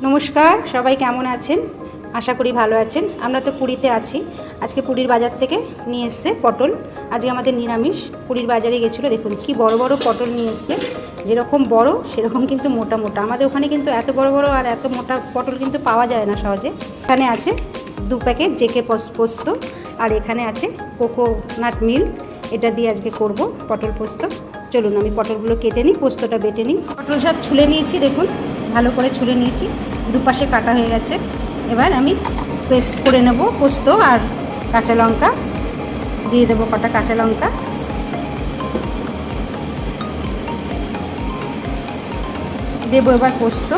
নমস্কার, সবাই কেমন আছেন? আশা করি ভালো আছেন। আমরা তো পুরীতে আছি। আজকে পুরীর বাজার থেকে নিয়ে এসছে পটল। আজকে আমাদের নিরামিষ। পুরীর বাজারে গেছিলো, দেখুন কি বড় বড় পটল নিয়ে এসছে। যেরকম বড় সেরকম কিন্তু মোটা মোটা। আমাদের ওখানে কিন্তু এত বড় বড় আর এত মোটা পটল কিন্তু পাওয়া যায় না সহজে। এখানে আছে 2 প্যাকেট জেকে পোস্ত, আর এখানে আছে কোকোনাট মিল্ক। এটা দিয়ে আজকে করব পটল পোস্ত। চলুন আমি পটলগুলো কেটে নিই, পোস্তটা বেটে নিই। পটল সব ছুলে নিয়েছি, দেখুন ভালো করে ছুলে নিয়েছি, দুপাশে কাটা হয়ে গেছে। এবার আমি পেস্ট করে নেব পোস্ত আর কাঁচা লঙ্কা দিয়ে দেবো, কটা কাঁচা লঙ্কা দেবো। এবার পোস্ত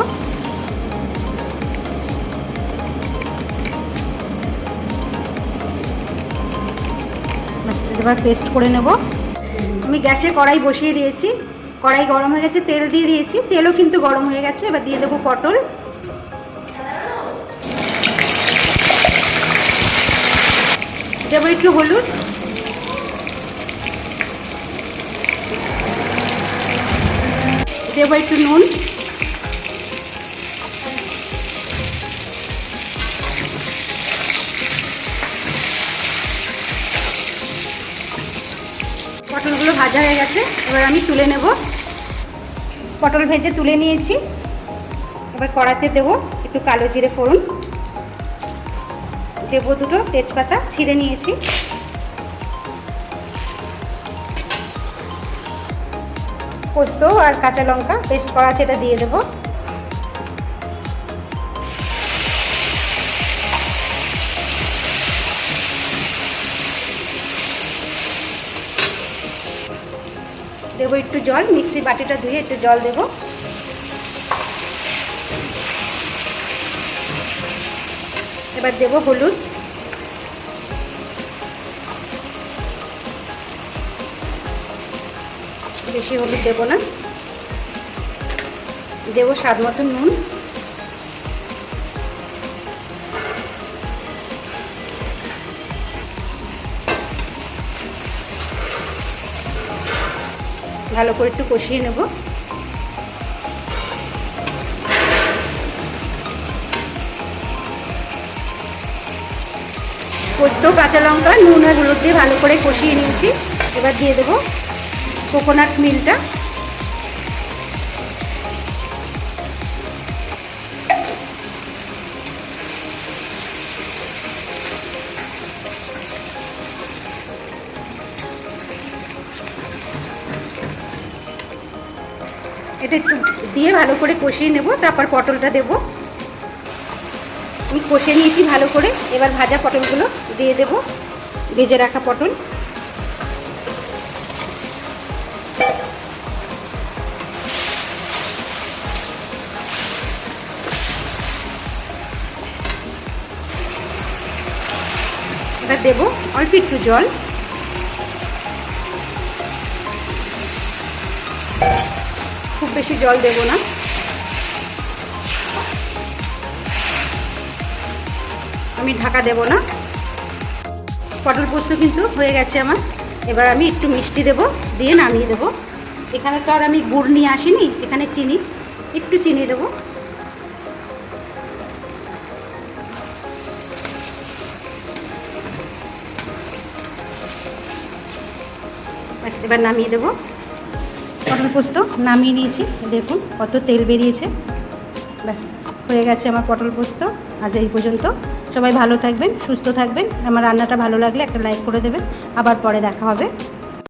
এবার পেস্ট করে নেব। আমি গ্যাসে কড়াই বসিয়ে দিয়েছি, কড়াই গরম হয়ে গেছে, তেল দিয়ে দিয়েছি, তেলও কিন্তু গরম হয়ে গেছে। এবার দিয়ে দেবো পটল, দেবো একটু হলুদ, দেবো একটু নুন, পটলগুলো ভাজা হয়ে গেছে। এবার আমি তুলে নেব। পটল ভেজে তুলে নিয়েছি। এবার কড়াতে দেবো একটু কালো জিরে ফোড়ন, দেবো 2টো তেজপাতা ছিঁড়ে নিয়েছি, পোস্ত আর কাঁচা লঙ্কা পেস্ট করা আছে এটা দিয়ে দেবো। দেবো একটু জল, মিক্সি বাটিটা ধুয়ে একটু জল দেবো। এবার দেবো হলুদ, বেশি হলুদ দেবো না, দেবো স্বাদ মতো নুন, ভালো করে একটু কষিয়ে নেব। পোস্ত কাঁচা লঙ্কা নুন আর হলুদ দিয়ে ভালো করে কষিয়ে নিয়েছি। এবার দিয়ে দেবো কোকোনাট মিল্কটা, এটা একটু দিয়ে ভালো করে কষিয়ে নেব। তারপর পটলটা দেবো। আমি কষে নিয়েছি ভালো করে। এবার ভাজা পটলগুলো দিয়ে দেবো, ভেজে রাখা পটল। এবার দেবো অল্প একটু জল, খুব বেশি জল দেব না। আমি ঢাকা দেব না। পটল পোস্ত কিন্তু হয়ে গেছে আমার। এবার আমি একটু মিষ্টি দেব, দিয়ে নামিয়ে দেব। এখানে তো আর আমি গুড় নিয়ে আসিনি, এখানে চিনি, একটু চিনি দেবো। ব্যাস, এবার নামিয়ে দেবো। পটল পোস্ত নামিয়ে নিয়েছি, দেখুন কত তেল বেরিয়েছে। ব্যাস হয়ে গেছে আমার পটল পোস্ত। আজ এই পর্যন্ত। সবাই ভালো থাকবেন, সুস্থ থাকবেন। আমার রান্নাটা ভালো লাগলে একটা লাইক করে দেবেন। আবার পরে দেখা হবে।